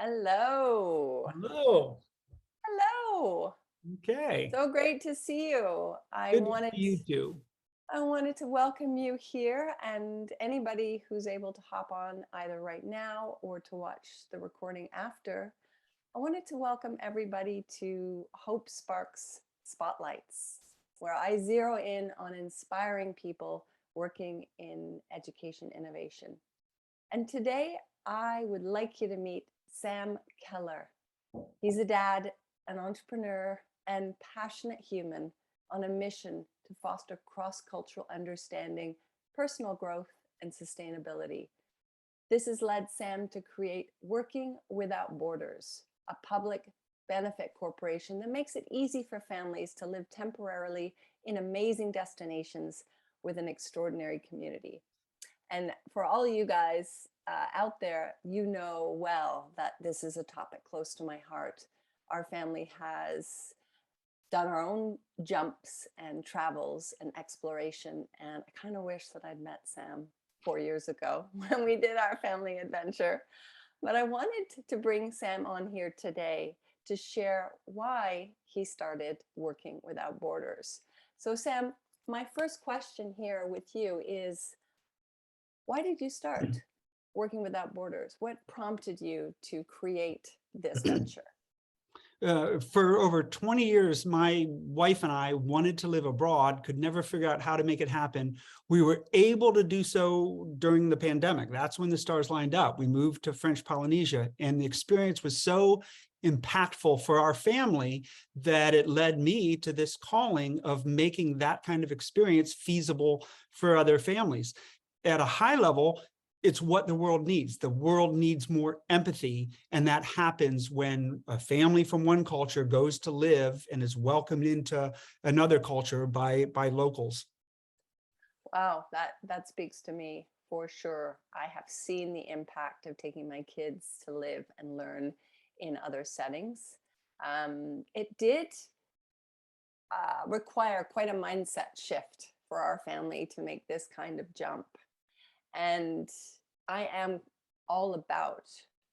Hello. Hello. Hello. Okay. So great to see you. Good to see you too. I wanted to welcome you here and anybody who's able to hop on either right now or to watch the recording after. I wanted to welcome everybody to Hope Sparks Spotlights, where I zero in on inspiring people working in education innovation. And today I would like you to meet Sam Keller. He's a dad, an entrepreneur, and passionate human on a mission to foster cross-cultural understanding, personal growth, and sustainability. This has led Sam to create Working Without Borders, a public benefit corporation that makes it easy for families to live temporarily in amazing destinations with an extraordinary community. And for all of you guys out there, you know well that this is a topic close to my heart. Our family has done our own jumps and travels and exploration. And I kind of wish that I'd met Sam 4 years ago when we did our family adventure. But I wanted to bring Sam on here today to share why he started Working Without Borders. So Sam, my first question here with you is, why did you start Working Without Borders? What prompted you to create this venture? For over 20 years, my wife and I wanted to live abroad, could never figure out how to make it happen. We were able to do so during the pandemic. That's when the stars lined up. We moved to French Polynesia, and the experience was so impactful for our family that it led me to this calling of making that kind of experience feasible for other families. At a high level, it's what the world needs. The world needs more empathy, and that happens when a family from one culture goes to live and is welcomed into another culture by locals. Wow, that speaks to me for sure. I have seen the impact of taking my kids to live and learn in other settings. It did require quite a mindset shift for our family to make this kind of jump. And I am all about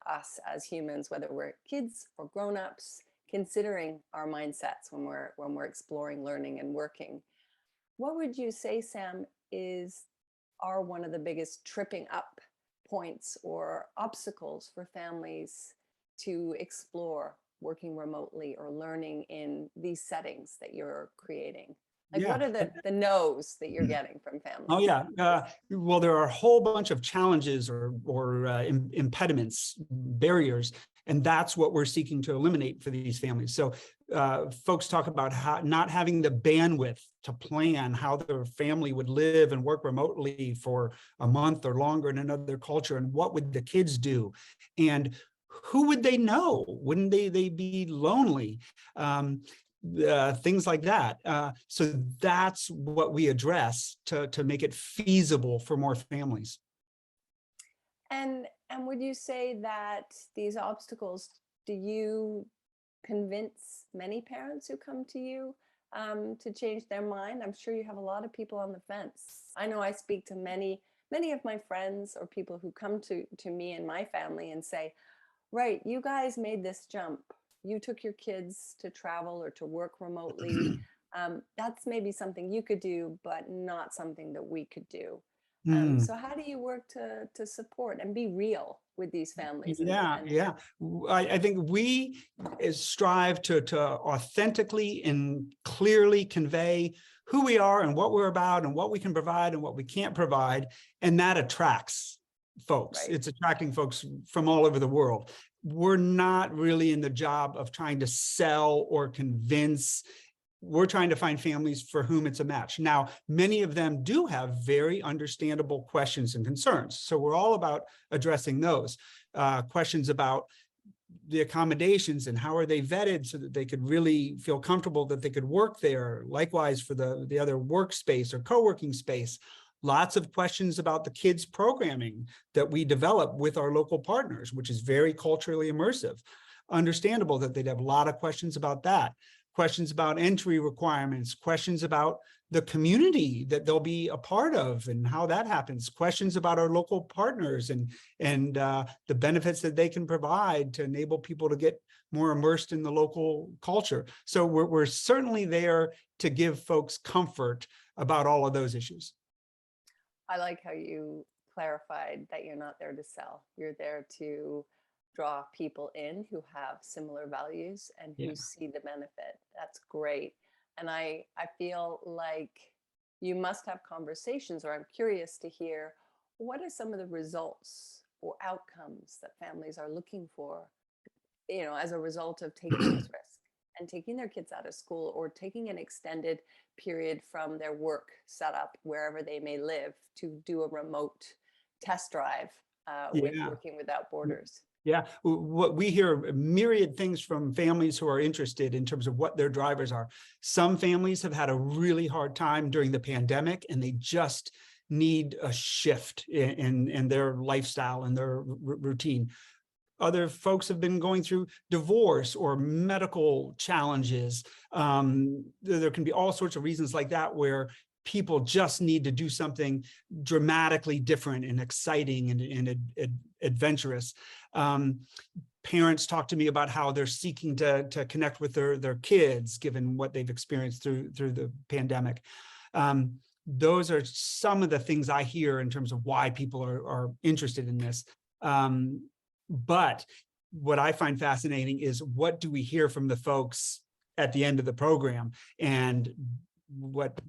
us as humans, whether we're kids or grown-ups, considering our mindsets when we're exploring, learning, and working. What would you say, Sam, are one of the biggest tripping up points or obstacles for families to explore working remotely or learning in these settings that you're creating? Like, Yeah. what are the no's that you're getting from Oh, families? yeah. Well, there are a whole bunch of challenges or impediments, barriers, and that's what we're seeking to eliminate for these families. So folks talk about how not having the bandwidth to plan how their family would live and work remotely for a month or longer in another culture, and what would the kids do? And who would they know? Wouldn't they be lonely? Things like that. So that's what we address to make it feasible for more families. And would you say that these obstacles, do you convince many parents who come to you to change their mind? I'm sure you have a lot of people on the fence. I know I speak to many of my friends or people who come to me and my family and say, right, you guys made this jump. You took your kids to travel or to work remotely. That's maybe something you could do, but not something that we could do. Mm. So how do you work to support and be real with these families? Yeah, yeah. I think we strive to authentically and clearly convey who we are and what we're about and what we can provide and what we can't provide. And that attracts folks. Right. It's attracting folks from all over the world. We're not really in the job of trying to sell or convince. We're trying to find families for whom it's a match. Now, many of them do have very understandable questions and concerns. So we're all about addressing those questions about the accommodations and how are they vetted so that they could really feel comfortable that they could work there. Likewise for the other workspace or co-working space. Lots of questions about the kids programming that we develop with our local partners, which is very culturally immersive. Understandable that they'd have a lot of questions about that. questions about entry requirements, questions about the community that they'll be a part of and how that happens, questions about our local partners and the benefits that they can provide to enable people to get more immersed in the local culture. So we're certainly there to give folks comfort about all of those issues. I like how you clarified that you're not there to sell. You're there to draw people in who have similar values and who Yeah. see the benefit. That's great. And I feel like you must have conversations, or I'm curious to hear what are some of the results or outcomes that families are looking for, as a result of taking this risk and taking their kids out of school or taking an extended period from their work setup wherever they may live to do a remote test drive with Yeah. Working Without Borders. Yeah, what we hear myriad things from families who are interested in terms of what their drivers are. Some families have had a really hard time during the pandemic, and they just need a shift in their lifestyle and their routine. Other folks have been going through divorce or medical challenges. There can be all sorts of reasons like that where people just need to do something dramatically different and exciting and adventurous. Parents talk to me about how they're seeking to connect with their kids, given what they've experienced through the pandemic. Those are some of the things I hear in terms of why people are interested in this. But what I find fascinating is, what do we hear from the folks at the end of the program? And what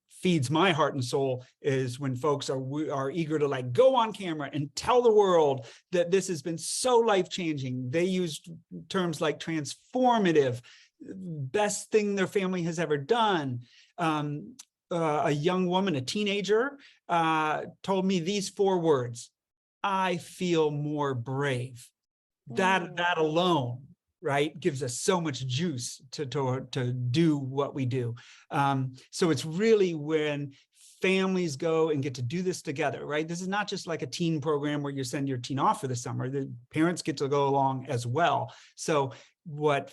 feeds my heart and soul is when folks are eager to go on camera and tell the world that this has been so life-changing. They used terms like transformative, best thing their family has ever done. A young woman, a teenager, told me these 4 words: I feel more brave. That alone, right, gives us so much juice to do what we do. So it's really when families go and get to do this together, right? This is not just like a teen program where you send your teen off for the summer. The parents get to go along as well. So what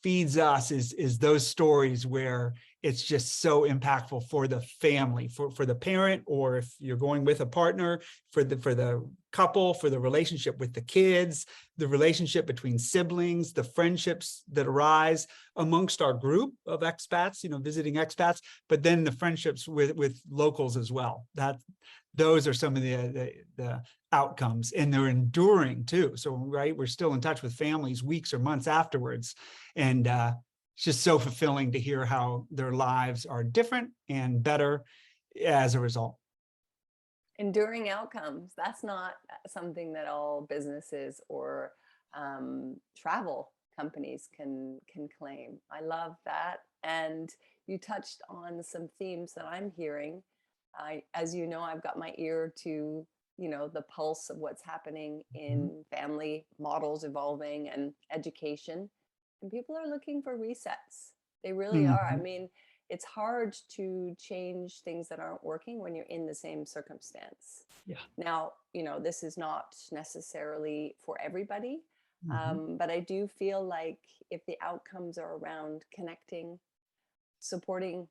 feeds us is those stories where it's just so impactful for the family, for the parent, or if you're going with a partner, for the couple, for the relationship with the kids, the relationship between siblings, the friendships that arise amongst our group of expats, visiting expats, but then the friendships with locals as well. Those are some of the outcomes, and they're enduring too. So, right, we're still in touch with families weeks or months afterwards. And it's just so fulfilling to hear how their lives are different and better as a result. Enduring outcomes. That's not something that all businesses or travel companies can claim. I love that. And you touched on some themes that I'm hearing. As you know, I've got my ear to the pulse of what's happening in family models evolving and education. And people are looking for resets. They really are. I mean, it's hard to change things that aren't working when you're in the same circumstance. Yeah. Now, this is not necessarily for everybody, but I do feel like if the outcomes are around connecting, supporting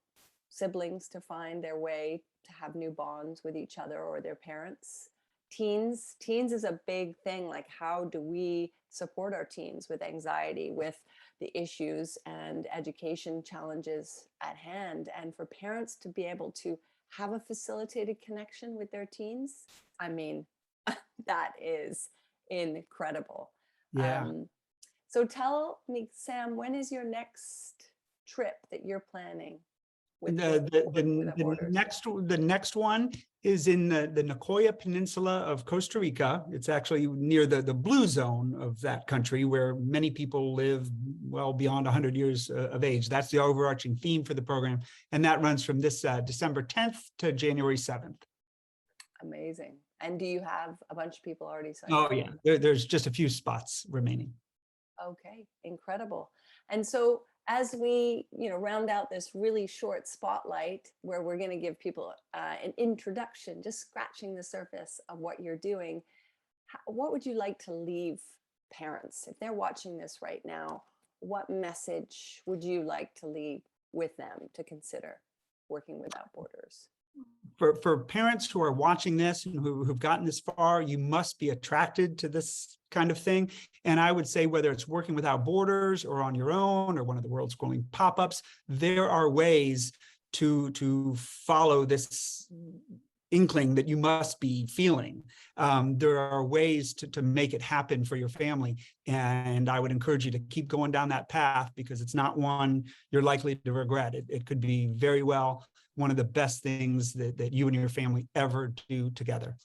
siblings to find their way to have new bonds with each other or their parents. Teens is a big thing. Like, how do we support our teens with anxiety, with the issues and education challenges at hand? And for parents to be able to have a facilitated connection with their teens, I mean, that is incredible. Yeah. So tell me, Sam, when is your next trip that you're planning? The next one is in the Nicoya Peninsula of Costa Rica. It's actually near the blue zone of that country, where many people live well beyond 100 years of age. That's the overarching theme for the program, and that runs from this December 10th to January 7th. Amazing. And do you have a bunch of people already signed up? up? Oh yeah, there's just a few spots remaining. Okay, incredible. And so as we round out this really short spotlight, where we're going to give people an introduction, just scratching the surface of what you're doing, what would you like to leave parents if they're watching this right now? what message would you like to leave with them to consider working without borders? For parents who are watching this and who've gotten this far, you must be attracted to this kind of thing. And I would say whether it's working without borders or on your own or one of the world's growing pop-ups, there are ways to follow this inkling that you must be feeling. There are ways to make it happen for your family. And I would encourage you to keep going down that path, because it's not one you're likely to regret. It could be very well one of the best things that you and your family ever do together.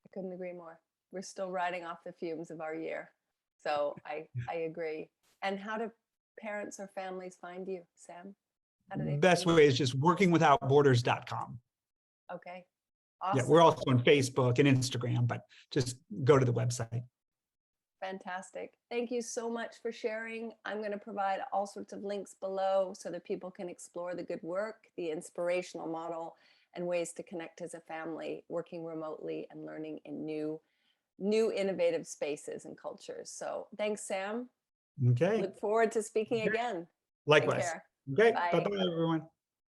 I couldn't agree more. We're still riding off the fumes of our year. So I agree. And how do parents or families find you, Sam? How do they Best find way is just workingwithoutborders.com. you? Okay. Yeah, Awesome. we're also on Facebook and Instagram, but just go to the website. Fantastic. Thank you so much for sharing. I'm going to provide all sorts of links below so that people can explore the good work, the inspirational model, and ways to connect as a family, working remotely and learning in new innovative spaces and cultures. So thanks, Sam. Okay. Look forward to speaking again. Take Likewise. care. Okay. Bye. Bye-bye, everyone.